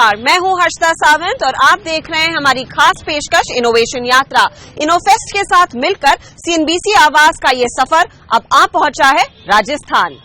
नमस्कार, मैं हूं हर्षिता सावंत और आप देख रहे हैं हमारी खास पेशकश इनोवेशन यात्रा। इनोफेस्ट के साथ मिलकर CNBC आवाज का ये सफर अब आ पहुंचा है राजस्थान।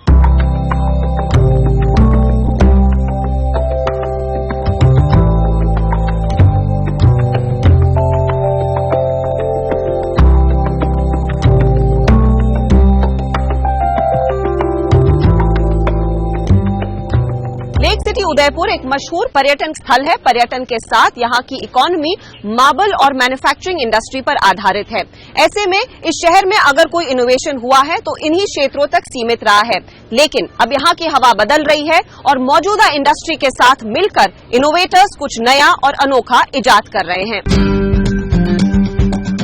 लेक सिटी उदयपुर एक मशहूर पर्यटन स्थल है। पर्यटन के साथ यहाँ की इकोनॉमी मार्बल और मैन्युफैक्चरिंग इंडस्ट्री पर आधारित है। ऐसे में इस शहर में अगर कोई इनोवेशन हुआ है तो इन्हीं क्षेत्रों तक सीमित रहा है। लेकिन अब यहाँ की हवा बदल रही है और मौजूदा इंडस्ट्री के साथ मिलकर इनोवेटर्स कुछ नया और अनोखा इजाद कर रहे हैं।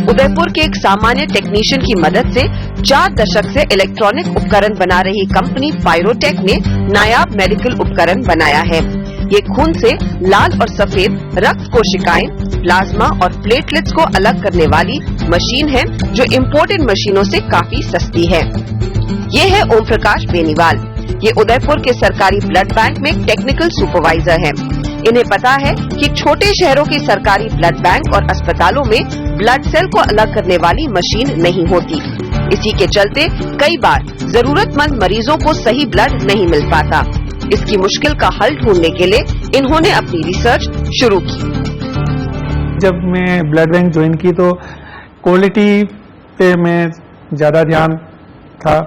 उदयपुर के एक सामान्य टेक्नीशियन की मदद से 4 दशक से इलेक्ट्रॉनिक उपकरण बना रही कंपनी पायरोटेक ने नायाब मेडिकल उपकरण बनाया है। ये खून से लाल और सफेद रक्त कोशिकाएं, प्लाज्मा और प्लेटलेट्स को अलग करने वाली मशीन है, जो इम्पोर्टेड मशीनों से काफी सस्ती है। ये है ओम प्रकाश बेनीवाल। ये उदयपुर के सरकारी ब्लड बैंक में टेक्निकल सुपरवाइजर है। इन्हें पता है कि छोटे शहरों की सरकारी ब्लड बैंक और अस्पतालों में ब्लड सेल को अलग करने वाली मशीन नहीं होती। इसी के चलते कई बार जरूरतमंद मरीजों को सही ब्लड नहीं मिल पाता। इसकी मुश्किल का हल ढूंढने के लिए इन्होंने अपनी रिसर्च शुरू की। जब मैं ब्लड बैंक ज्वाइन की तो क्वालिटी पे मैं ज्यादा ध्यान था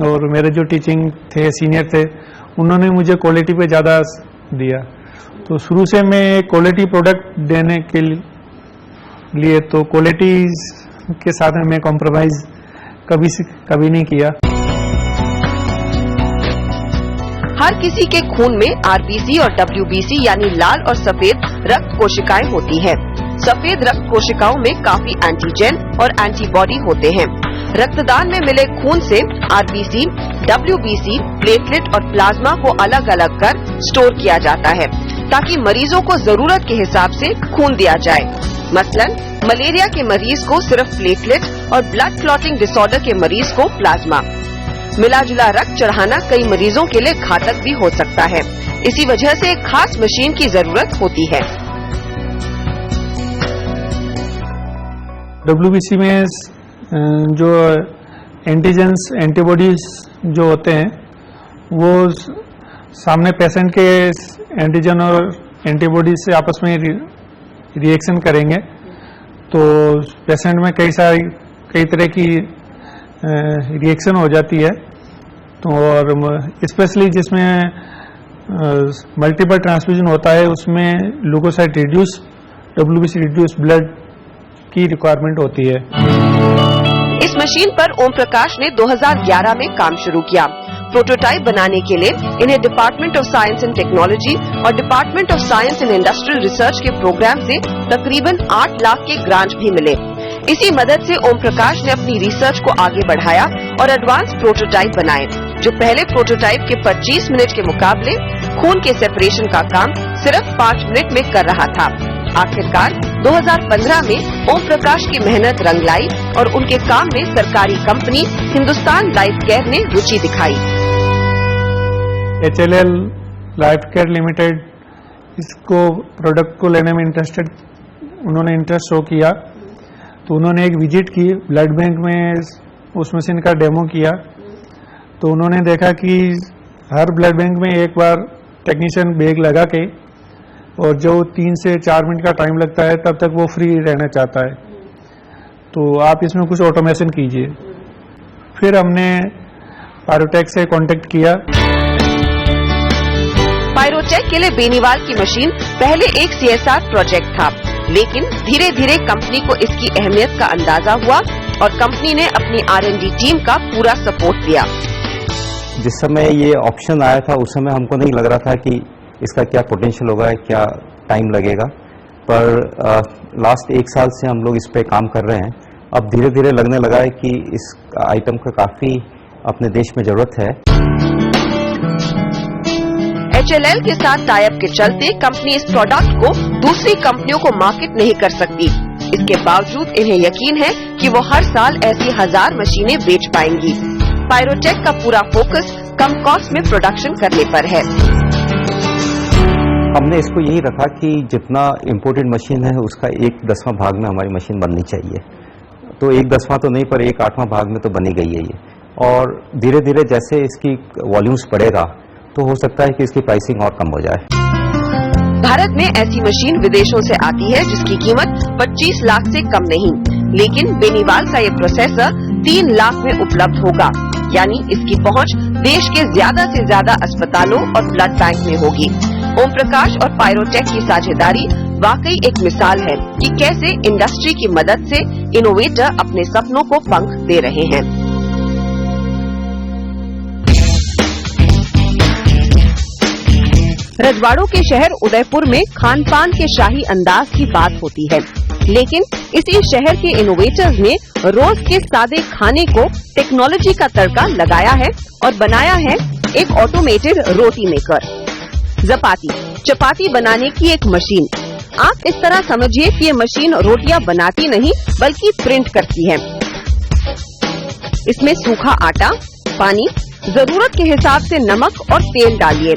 और मेरे जो टीचिंग थे सीनियर थे उन्होंने मुझे क्वालिटी पे ज्यादा दिया। तो शुरू से मैं क्वालिटी प्रोडक्ट देने के लिए तो क्वालिटी के साथ में मैं कॉम्प्रोमाइज कभी नहीं किया। हर किसी के खून में RBC और WBC यानी लाल और सफेद रक्त कोशिकाएं होती हैं। सफेद रक्त कोशिकाओं में काफी एंटीजन और एंटीबॉडी होते हैं। रक्तदान में मिले खून से RBC, WBC, प्लेटलेट और प्लाज्मा को अलग अलग कर स्टोर किया जाता है ताकि मरीजों को जरूरत के हिसाब से खून दिया जाए। मसलन मलेरिया के मरीज को सिर्फ प्लेटलेट और ब्लड क्लॉटिंग डिसऑर्डर के मरीज को प्लाज्मा। मिला जुला रक्त चढ़ाना कई मरीजों के लिए घातक भी हो सकता है। इसी वजह से एक खास मशीन की जरूरत होती है। WBC में जो एंटीजेंस एंटीबॉडीज जो होते हैं वो सामने पेशेंट के एंटीजन और एंटीबॉडीज से आपस में रिएक्शन करेंगे तो पेशेंट में कई तरह की रिएक्शन हो जाती है। तो और स्पेशली जिसमें मल्टीपल ट्रांसफ्यूजन होता है उसमें leucocyte reduce WBC reduce blood की रिक्वायरमेंट होती है। इस मशीन पर ओम प्रकाश ने 2011 में काम शुरू किया। प्रोटोटाइप बनाने के लिए इन्हें department of science and technology और department of science and industrial research के प्रोग्राम से तकरीबन 8 लाख के ग्रांट भी मिले। इसी मदद से ओम प्रकाश ने अपनी रिसर्च को आगे बढ़ाया और एडवांस प्रोटोटाइप बनाए, जो पहले प्रोटोटाइप के 25 मिनट के मुकाबले खून के सेपरेशन का काम सिर्फ 5 मिनट में कर रहा था। आखिरकार 2015 में ओम प्रकाश की मेहनत रंग लाई और उनके काम में सरकारी कंपनी हिंदुस्तान लाइफ केयर ने रुचि दिखाई। HLL लाइफ केयर लिमिटेड इसको प्रोडक्ट को लेने में उन्होंने इंटरेस्ट शो किया तो उन्होंने एक विजिट की ब्लड बैंक में, उस मशीन का डेमो किया। तो उन्होंने देखा कि हर ब्लड बैंक में एक बार टेक्नीशियन बैग लगा के और जो 3 से 4 मिनट का टाइम लगता है तब तक वो फ्री रहना चाहता है, तो आप इसमें कुछ ऑटोमेशन कीजिए। फिर हमने पायरोटेक से कांटेक्ट किया। पायरोटेक के लिए बेनीवाल की मशीन पहले एक CSR प्रोजेक्ट था, लेकिन धीरे धीरे कंपनी को इसकी अहमियत का अंदाजा हुआ और कंपनी ने अपनी R&D टीम का पूरा सपोर्ट दिया। जिस समय ये ऑप्शन आया था उस समय हमको नहीं लग रहा था कि इसका क्या पोटेंशियल होगा, क्या टाइम लगेगा, पर लास्ट 1 साल से हम लोग इस पे काम कर रहे हैं। अब धीरे धीरे लगने लगा है कि इस आइटम का काफी अपने देश में जरूरत है। HLL के साथ टाई अप के चलते कंपनी इस प्रोडक्ट को दूसरी कंपनियों को मार्केट नहीं कर सकती। इसके बावजूद इन्हें यकीन है कि वो हर साल ऐसी 1000 मशीनें बेच पाएंगी। पायरोटेक का पूरा फोकस कम कॉस्ट में प्रोडक्शन करने पर है। हमने इसको यही रखा कि जितना इम्पोर्टेड मशीन है उसका 1/10वां भाग में हमारी मशीन बननी चाहिए। तो 1/10वां तो नहीं, पर 1/8वां भाग में तो बनी गई है ये। और धीरे धीरे जैसे इसकी वॉल्यूम्स बढ़ेगा तो हो सकता है कि इसकी प्राइसिंग और कम हो जाए। भारत में ऐसी मशीन विदेशों से आती है जिसकी कीमत 25 लाख से कम नहीं, लेकिन बेनीवाल का ये प्रोसेसर 3 लाख में उपलब्ध होगा, यानी इसकी पहुंच देश के ज्यादा से ज्यादा अस्पतालों और ब्लड बैंक में होगी। ओम प्रकाश और पायरोटेक की साझेदारी वाकई एक मिसाल है कि कैसे इंडस्ट्री की मदद से इनोवेटर अपने सपनों को पंख दे रहे हैं। रजवाड़ों के शहर उदयपुर में खान पान के शाही अंदाज की बात होती है, लेकिन इसी शहर के इनोवेटर्स ने रोज के सादे खाने को टेक्नोलॉजी का तड़का लगाया है और बनाया है एक ऑटोमेटेड रोटी मेकर। जपाती चपाती बनाने की एक मशीन। आप इस तरह समझिए कि ये मशीन रोटियां बनाती नहीं बल्कि प्रिंट करती है। इसमें सूखा आटा, पानी, जरूरत के हिसाब से नमक और तेल डालिए,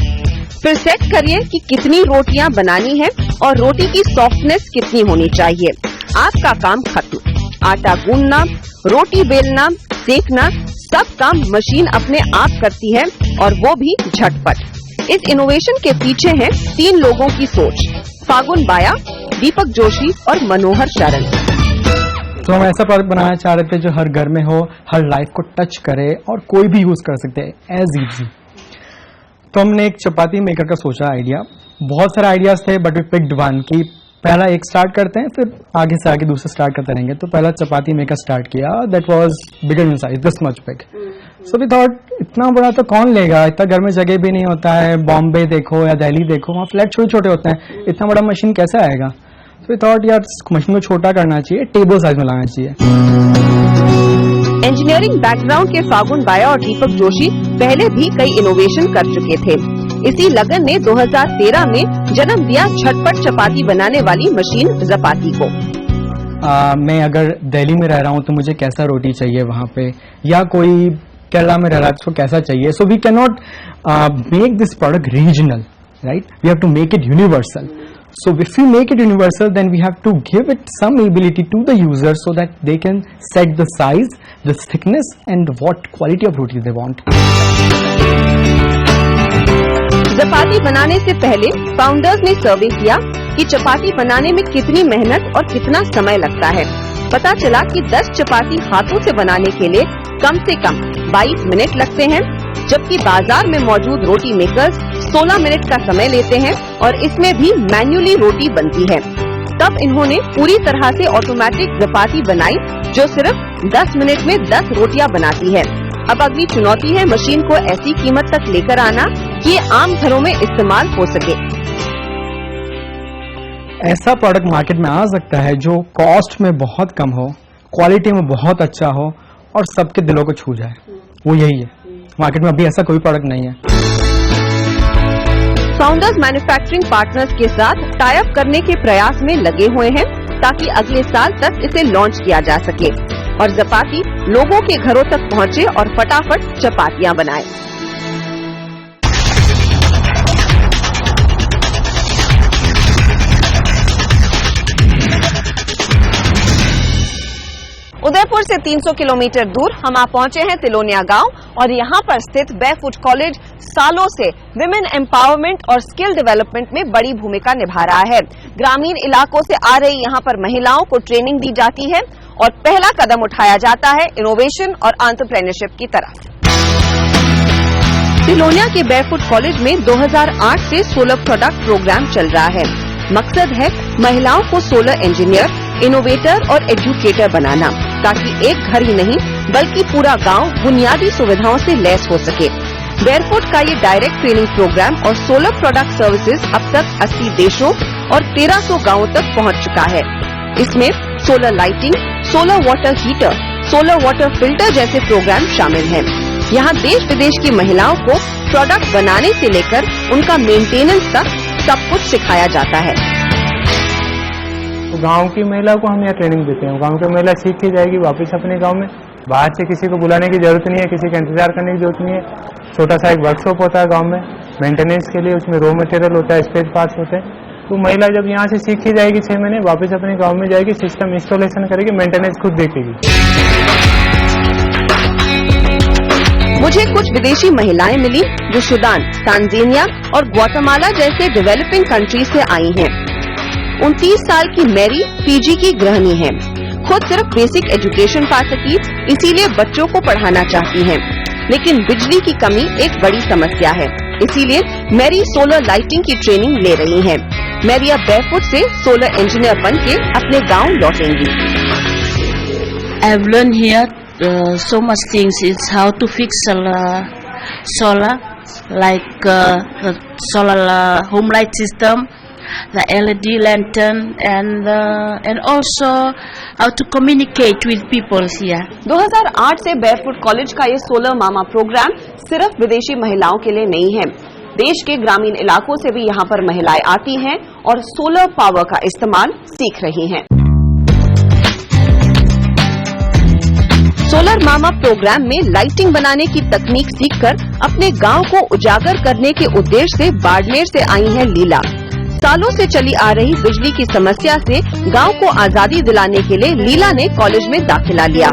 फिर सेट करिए कि कितनी रोटियां बनानी है और रोटी की सॉफ्टनेस कितनी होनी चाहिए। आपका काम खत्म। आटा गूंदना, रोटी बेलना, सेकना, सब काम मशीन अपने आप करती है और वो भी झटपट। इस इनोवेशन के पीछे है 3 लोगों की सोच, फागुन बाया, दीपक जोशी और मनोहर शरण। तो हम ऐसा प्रोडक्ट बनाना चाह रहे थे जो हर घर में हो, हर लाइफ को टच करे और कोई भी यूज कर सकते हैं एज इजी। तो हमने एक चपाती मेकर का सोचा आइडिया। बहुत सारे आइडियाज थे बट वी पिक्ड वन कि पहला एक स्टार्ट करते हैं, फिर आगे से आगे दूसरा स्टार्ट करते रहेंगे। तो पहला चपाती मेकर स्टार्ट किया, that was bigger in size, this much big. So we thought इतना बड़ा तो कौन लेगा, इतना घर में जगह भी नहीं होता है। बॉम्बे देखो या दिल्ली देखो, वहाँ फ्लैट छोटे छोटे होते हैं, इतना बड़ा मशीन कैसे आएगा। सो वी थॉट यार मशीन को छोटा करना चाहिए, टेबल साइज में लाना चाहिए। इंजीनियरिंग बैकग्राउंड के फागुन बाया और दीपक जोशी पहले भी कई इनोवेशन कर चुके थे। इसी लगन ने 2013 में जन्म दिया झटपट चपाती बनाने वाली मशीन जपाती को। मैं अगर दिल्ली में रह रहा हूँ तो मुझे कैसा रोटी चाहिए वहाँ पे, या कोई केरला में रह रहा है तो कैसा चाहिए। So we can not make this product regional, right, we have to make it universal. So if we make it universal, then we have to give it some ability to the user so that they can set the size, the thickness and what quality of roti they want. चपाती बनाने से पहले founders ने सर्वे किया कि चपाती बनाने में कितनी मेहनत और कितना समय लगता है। पता चला कि 10 चपाती हाथों से बनाने के लिए कम से कम 22 मिनट लगते हैं, जबकि बाजार में मौजूद रोटी मेकर्स 16 मिनट का समय लेते हैं और इसमें भी मैन्युअली रोटी बनती है। तब इन्होंने पूरी तरह से ऑटोमेटिक चपाती बनाई जो सिर्फ 10 मिनट में 10 रोटियां बनाती है। अब अगली चुनौती है मशीन को ऐसी कीमत तक लेकर आना कि ये आम घरों में इस्तेमाल हो सके। ऐसा प्रोडक्ट मार्केट में आ सकता है जो कॉस्ट में बहुत कम हो, क्वालिटी में बहुत अच्छा हो और सबके दिलों को छू जाए। वो यही है, मार्केट में अभी ऐसा कोई प्रोडक्ट नहीं है। फाउंडर्स मैन्युफैक्चरिंग पार्टनर्स के साथ टाई अप करने के प्रयास में लगे हुए हैं ताकि अगले साल तक इसे लॉन्च किया जा सके और चपाती लोगों के घरों तक पहुंचे और फटाफट चपातियां बनाए। उदयपुर से 300 किलोमीटर दूर हम आ पहुंचे हैं तिलोनिया गांव और यहां पर स्थित बैरफुट कॉलेज सालों से विमेन एम्पावरमेंट और स्किल डेवलपमेंट में बड़ी भूमिका निभा रहा है। ग्रामीण इलाकों से आ रही यहां पर महिलाओं को ट्रेनिंग दी जाती है और पहला कदम उठाया जाता है इनोवेशन और एंटरप्रेन्योरशिप की तरफ। तिलोनिया के बैरफुट कॉलेज में 2008 से सोलर प्रोडक्ट प्रोग्राम चल रहा है। मकसद है महिलाओं को सोलर इंजीनियर, इनोवेटर और एजुकेटर बनाना ताकि एक घर ही नहीं बल्कि पूरा गांव बुनियादी सुविधाओं से लैस हो सके। बैरफुट का ये डायरेक्ट ट्रेनिंग प्रोग्राम और सोलर प्रोडक्ट सर्विसेज अब तक 80 देशों और 1300 गांवों तक पहुंच चुका है। इसमें solar lighting, solar water heater, solar water filter जैसे प्रोग्राम शामिल हैं। यहाँ देश विदेश की महिलाओं को प्रोडक्ट बनाने से लेकर उनका मेंटेनेंस तक सब कुछ सिखाया जाता है। तो गांव की महिला को हम यहाँ ट्रेनिंग देते हैं। गांव की महिला सीख के जाएगी वापस अपने गांव में। बाहर से किसी को बुलाने की जरूरत नहीं है, किसी का इंतजार करने की जरूरत नहीं है। छोटा सा एक वर्कशॉप होता है गांव में, मेंटेनेंस के लिए उसमें रॉ मटेरियल होता है, स्पेयर पार्ट्स होते हैं। तो महिला जब यहाँ से सीख ही जाएगी 6 महीने, वापस अपने गांव में जाएगी, सिस्टम इंस्टॉलेशन करेगी, मेंटेनेंस खुद देखेगी। मुझे कुछ विदेशी महिलाएं मिली जो सूडान, तांजानिया और ग्वाटेमाला जैसे डेवलपिंग कंट्री से आई हैं। 29 साल की मैरी फीजी की गृहिणी है। खुद सिर्फ बेसिक एजुकेशन पा सकी, इसीलिए बच्चों को पढ़ाना चाहती हैं। लेकिन बिजली की कमी एक बड़ी समस्या है, इसीलिए मैरी सोलर लाइटिंग की ट्रेनिंग ले रही हैं। मैरी अब बैरफुट से सोलर इंजीनियर बन के अपने गाँव लौटेंगी। I've learned here so much things. It's how to fix solar like the solar home light system, the LED lantern, and also how to communicate with people here. 2008 से बैरफुट college का ये solar मामा programme सिर्फ विदेशी महिलाओं के लिए नहीं है। देश के ग्रामीण इलाकों से भी यहाँ पर महिलाएं आती हैं और सोलर पावर का इस्तेमाल सीख रही हैं। सोलर मामा प्रोग्राम में लाइटिंग बनाने की तकनीक सीखकर अपने गांव को उजागर करने के उद्देश्य से बाड़मेर से आई है लीला। सालों से चली आ रही बिजली की समस्या से गांव को आजादी दिलाने के लिए लीला ने कॉलेज में दाखिला लिया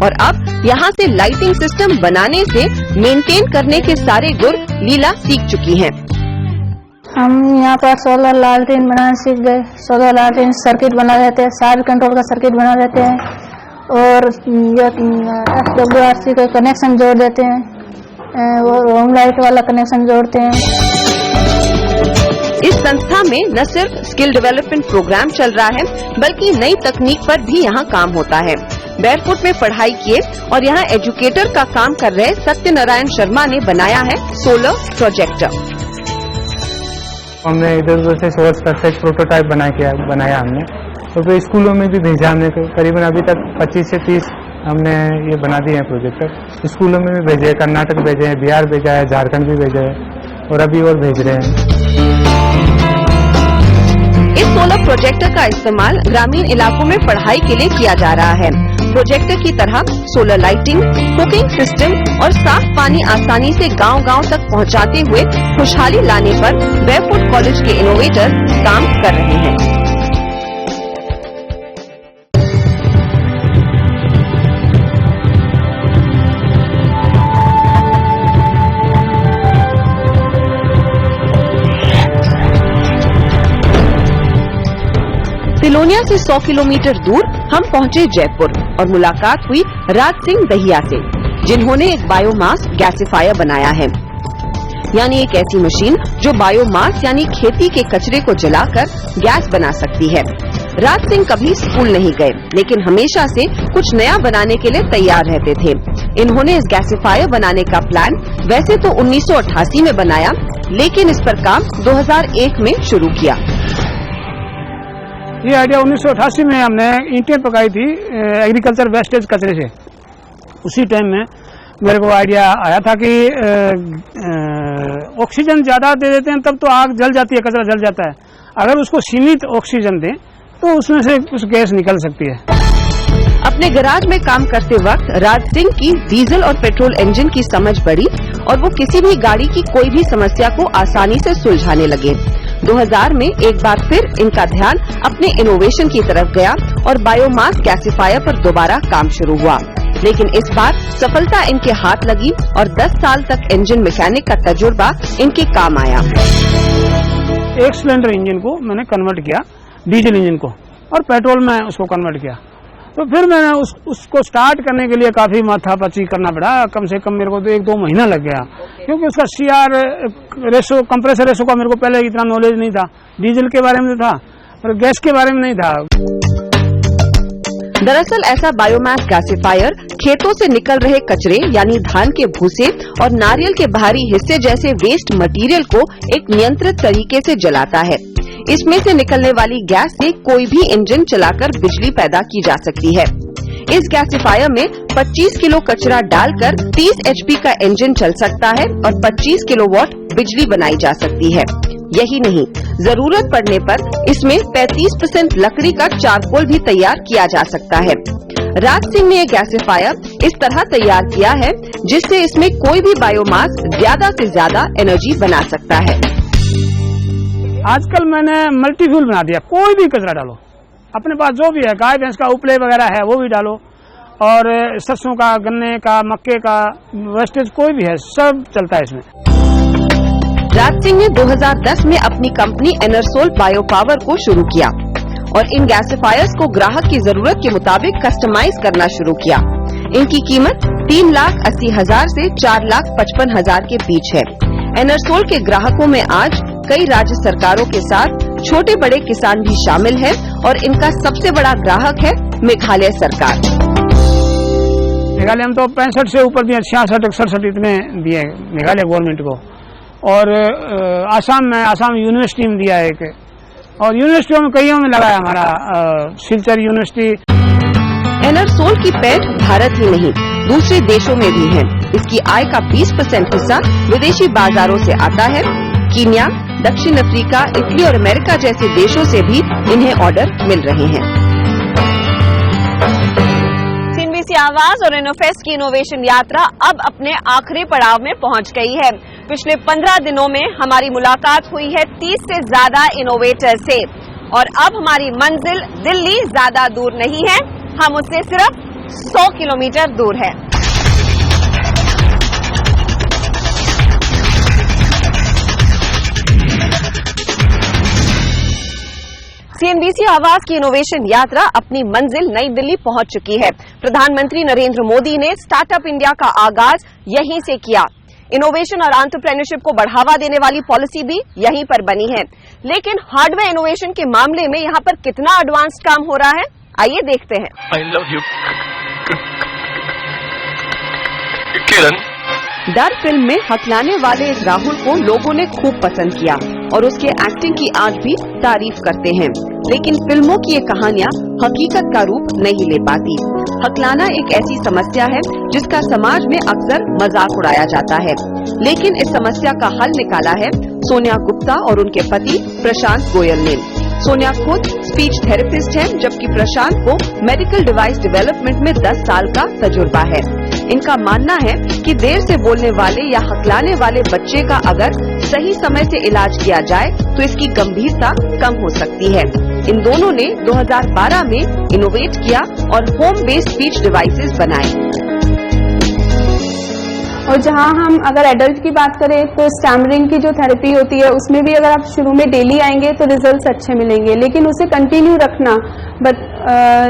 और अब यहाँ से लाइटिंग सिस्टम बनाने से मेंटेन करने के सारे गुर लीला सीख चुकी हैं। हम यहाँ पर सोलर लालटेन बनाना सीख गए। सोलर लालटेन सर्किट बना देते हैं, साइड कंट्रोल का सर्किट बना देते हैं और SWRC का कनेक्शन जोड़ देते हैं और होम लाइट वाला कनेक्शन जोड़ते हैं। इस संस्था में न सिर्फ स्किल डेवलपमेंट प्रोग्राम चल रहा है, बल्कि नई तकनीक पर भी यहाँ काम होता है। बैरफुट में पढ़ाई किए और यहाँ एजुकेटर का काम कर रहे सत्यनारायण शर्मा ने बनाया है सोलर प्रोजेक्टर। हमने इधर उधर से सोर्स परफेक्ट प्रोटोटाइप बनाया हमने, तो फिर स्कूलों में भी भेजा हमने। करीबन अभी तक 25 से 30 हमने ये बना दिए हैं प्रोजेक्टर। स्कूलों में भी भेजे, कर्नाटक भेजे हैं, बिहार भेजा है, झारखंड भी भेजा है और अभी और भेज रहे हैं। इस सोलर प्रोजेक्टर का इस्तेमाल ग्रामीण इलाकों में पढ़ाई के लिए किया जा रहा है। प्रोजेक्टर की तरह सोलर लाइटिंग, कुकिंग सिस्टम और साफ पानी आसानी से गांव-गांव तक पहुंचाते हुए खुशहाली लाने पर बैरफुट कॉलेज के इनोवेटर काम कर रहे हैं। तिलोनिया से 100 किलोमीटर दूर हम पहुंचे जयपुर और मुलाकात हुई राज सिंह दहिया से, जिन्होंने एक बायोमास गैसिफायर बनाया है, यानी एक ऐसी मशीन जो बायोमास यानी खेती के कचरे को जलाकर गैस बना सकती है। राज सिंह कभी स्कूल नहीं गए, लेकिन हमेशा से कुछ नया बनाने के लिए तैयार रहते थे। इन्होंने इस गैसिफायर बनाने का प्लान वैसे तो 1988 में बनाया, लेकिन इस पर काम 2001 में शुरू किया। ये आइडिया 1988 में हमने ईंटें पकाई थी एग्रीकल्चर वेस्टेज कचरे से। उसी टाइम में मेरे को आइडिया आया था कि ऑक्सीजन ज्यादा दे देते हैं तब तो आग जल जाती है, कचरा जल जाता है। अगर उसको सीमित ऑक्सीजन दें तो उसमें से कुछ गैस निकल सकती है। अपने गैराज में काम करते वक्त राज सिंह की डीजल और पेट्रोल इंजन की समझ बढ़ी और वो किसी भी गाड़ी की कोई भी समस्या को आसानी से सुलझाने लगे। 2000 में एक बार फिर इनका ध्यान अपने इनोवेशन की तरफ गया और बायोमास गैसिफायर पर दोबारा काम शुरू हुआ, लेकिन इस बार सफलता इनके हाथ लगी और 10 साल तक इंजन मैकेनिक का तजुर्बा इनके काम आया। एक सिलेंडर इंजन को मैंने कन्वर्ट किया डीजल इंजन को और पेट्रोल में उसको कन्वर्ट किया। तो फिर मैंने उसको स्टार्ट करने के लिए काफी माथापच्ची करना पड़ा। कम से कम मेरे को तो 1-2 महीना लग गया, क्योंकि उसका CR रेशो, कंप्रेसर रेशो का मेरे को पहले इतना नॉलेज नहीं था। डीजल के बारे में था पर गैस के बारे में नहीं था। दरअसल ऐसा बायोमास गैसिफायर खेतों से निकल रहे कचरे यानी धान के भूसे और नारियल के बाहरी हिस्से जैसे वेस्ट मटेरियल को एक नियंत्रित तरीके से जलाता है। इसमें से निकलने वाली गैस से कोई भी इंजन चलाकर बिजली पैदा की जा सकती है। इस गैसिफायर में 25 किलो कचरा डालकर 30 HP का इंजन चल सकता है और 25 किलोवाट बिजली बनाई जा सकती है। यही नहीं, जरूरत पड़ने पर इसमें 35% लकड़ी का चारकोल भी तैयार किया जा सकता है। राज सिंह ने ये गैसिफायर इस तरह तैयार किया है जिससे इसमें कोई भी बायोमास ज्यादा से ज्यादा एनर्जी बना सकता है। आजकल मैंने मल्टीफ्यूल बना दिया, कोई भी कचरा डालो, अपने पास जो भी है, गाय भैंस का उपले वगैरह है वो भी डालो, और सरसों का, गन्ने का, मक्के का वेस्टेज कोई भी है, सब चलता है इसमें। राज सिंह ने 2010 में अपनी कंपनी एनरसोल बायो पावर को शुरू किया और इन गैसिफायर्स को ग्राहक की जरूरत के मुताबिक कस्टमाइज करना शुरू किया। इनकी कीमत 3,80,000 से 4,55,000 के बीच है। एनरसोल के ग्राहकों में आज कई राज्य सरकारों के साथ छोटे बड़े किसान भी शामिल हैं और इनका सबसे बड़ा ग्राहक है मेघालय सरकार। मेघालय हम तो 65 से ऊपर दिए, 66, 67 इतने दिए मेघालय गवर्नमेंट को, और आसाम में आसाम यूनिवर्सिटी में दिया है एक, और यूनिवर्सिटियों में कईयों में लगाया हमारा सिलचर यूनिवर्सिटी। एनरसोल की पैठ भारत ही नहीं दूसरे देशों में भी है। इसकी आय का 20% हिस्सा विदेशी बाजारों से आता है। कीनिया, दक्षिण अफ्रीका, इटली और अमेरिका जैसे देशों से भी इन्हें ऑर्डर मिल रहे हैं। CNBC आवाज और इनोफेस्ट की इनोवेशन यात्रा अब अपने आखिरी पड़ाव में पहुंच गई है। पिछले 15 दिनों में हमारी मुलाकात हुई है 30 से ज्यादा इनोवेटर से, और अब हमारी मंजिल दिल्ली ज्यादा दूर नहीं है, हम उससे सिर्फ 100 किलोमीटर दूर है। CNBC आवाज की इनोवेशन यात्रा अपनी मंजिल नई दिल्ली पहुंच चुकी है। प्रधानमंत्री नरेंद्र मोदी ने स्टार्टअप इंडिया का आगाज यहीं से किया। इनोवेशन और एंटरप्रेन्योरशिप को बढ़ावा देने वाली पॉलिसी भी यहीं पर बनी है। लेकिन हार्डवेयर इनोवेशन के मामले में यहाँ पर कितना एडवांस काम हो रहा है, आइए देखते हैं। I love you, किरण। डर फिल्म में हकलाने वाले इस राहुल को लोगों ने खूब पसंद किया और उसके एक्टिंग की आज भी तारीफ करते हैं। लेकिन फिल्मों की ये कहानियाँ हकीकत का रूप नहीं ले पाती। हकलाना एक ऐसी समस्या है जिसका समाज में अक्सर मजाक उड़ाया जाता है, लेकिन इस समस्या का हल निकाला है सोनिया गुप्ता और उनके पति प्रशांत गोयल ने। सोनिया खुद स्पीच थेरेपिस्ट हैं, जबकि प्रशांत को मेडिकल डिवाइस डेवलपमेंट में 10 साल का तजुर्बा है। इनका मानना है कि देर से बोलने वाले या हकलाने वाले बच्चे का अगर सही समय से इलाज किया जाए तो इसकी गंभीरता कम हो सकती है। इन दोनों ने 2012 में इनोवेट किया और होम बेस्ड स्पीच डिवाइसेस बनाए। और जहां हम अगर एडल्ट की बात करें तो स्टैमरिंग की जो थेरेपी होती है उसमें भी अगर आप शुरू में डेली आएंगे तो रिजल्ट्स अच्छे मिलेंगे, लेकिन उसे कंटिन्यू रखना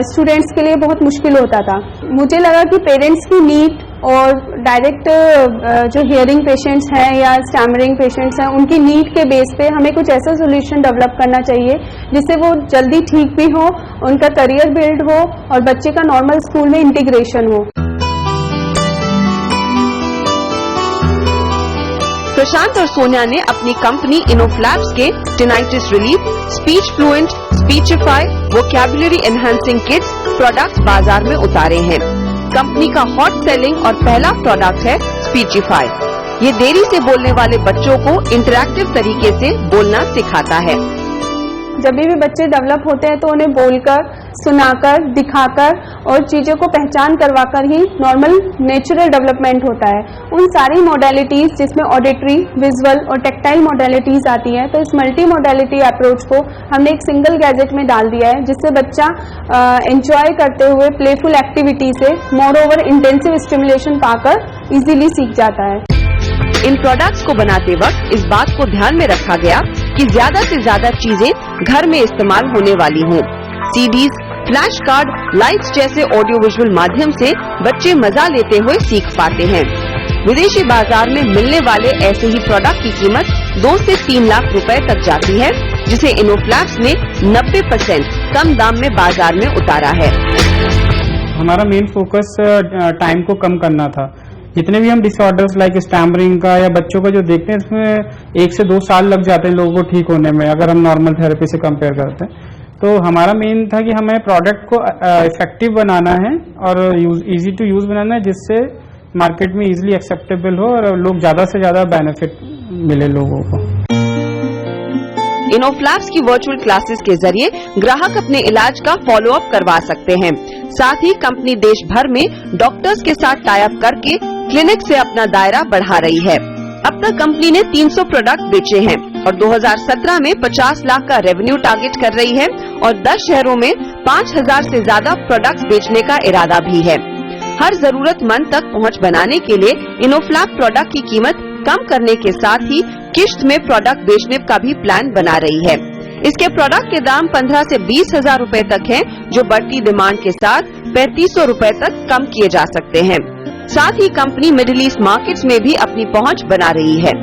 स्टूडेंट्स के लिए बहुत मुश्किल होता था। मुझे लगा कि पेरेंट्स की नीड और डायरेक्ट जो हियरिंग पेशेंट्स हैं या स्टैमरिंग पेशेंट्स हैं उनकी नीड के बेस पे हमें कुछ ऐसा सोल्यूशन डेवलप करना चाहिए जिससे वो जल्दी ठीक भी हो, उनका करियर बिल्ड हो और बच्चे का नॉर्मल स्कूल में इंटीग्रेशन हो। प्रशांत और सोनिया ने अपनी कंपनी इनोफ्लैप्स के tinnitus relief, speech fluent, speechify, vocabulary enhancing kits products बाजार में उतारे हैं। कंपनी का हॉट सेलिंग और पहला प्रोडक्ट है स्पीचिफाई। ये देरी से बोलने वाले बच्चों को इंटरैक्टिव तरीके से बोलना सिखाता है। जब भी बच्चे डेवलप होते हैं तो उन्हें बोलकर, सुनाकर, दिखाकर और चीज़ों को पहचान करवाकर ही नॉर्मल नेचुरल डेवलपमेंट होता है। उन सारी मॉडलिटीज़ जिसमें ऑडिटरी, विजुअल और टेक्टाइल मॉडलिटीज़ आती हैं, तो इस मल्टी मॉडलिटी अप्रोच को हमने एक सिंगल गैजेट में डाल दिया है जिससे बच्चा एंजॉय करते हुए प्लेफुल एक्टिविटी से मोर ओवर इंटेंसिव स्टिमुलेशन पाकर इजीली सीख जाता है। इन प्रोडक्ट्स को बनाते वक्त इस बात को ध्यान में रखा गया कि ज्यादा से ज्यादा चीजें घर में इस्तेमाल होने वाली हों। सीडीज, फ्लैश कार्ड, लाइट्स जैसे ऑडियो विजुअल माध्यम से बच्चे मजा लेते हुए सीख पाते हैं। विदेशी बाजार में मिलने वाले ऐसे ही प्रोडक्ट की कीमत 2 से 3 लाख रुपए तक जाती है, जिसे इनोफ्लैप्स ने 90% कम दाम में बाजार में उतारा है। हमारा मेन फोकस टाइम को कम करना था। जितने भी हम डिसऑर्डर्स लाइक स्टैमरिंग का या बच्चों का जो देखते हैं इसमें 1 से 2 साल लग जाते हैं लोगों को ठीक होने में, अगर हम नॉर्मल थेरेपी से कंपेयर करते हैं। तो हमारा मेन था कि हमें प्रोडक्ट को इफेक्टिव बनाना है और इजी टू यूज बनाना है, जिससे मार्केट में इजीली एक्सेप्टेबल हो और लोग ज्यादा से ज्यादा बेनिफिट मिले लोगों को। इनोफ्लैप्स की वर्चुअल क्लासेस के जरिए ग्राहक अपने इलाज का फॉलो अप करवा सकते हैं। साथ ही कंपनी देश भर में डॉक्टर्स के साथ टाई अप करके क्लिनिक से अपना दायरा बढ़ा रही है। अब तक कंपनी ने 300 प्रोडक्ट बेचे हैं और 2017 में 50 लाख का रेवेन्यू टारगेट कर रही है और 10 शहरों में 5000 से ज्यादा प्रोडक्ट बेचने का इरादा भी है। हर जरूरतमंद तक पहुंच बनाने के लिए इनोफ्लैप प्रोडक्ट की कीमत कम करने के साथ ही किश्त में प्रोडक्ट बेचने का भी प्लान बना रही है। इसके प्रोडक्ट के दाम 15 से 20 हजार रूपए तक हैं, जो बढ़ती डिमांड के साथ 3500 रूपए तक कम किए जा सकते हैं। साथ ही कंपनी मिडिल ईस्ट मार्केट्स में भी अपनी पहुंच बना रही है।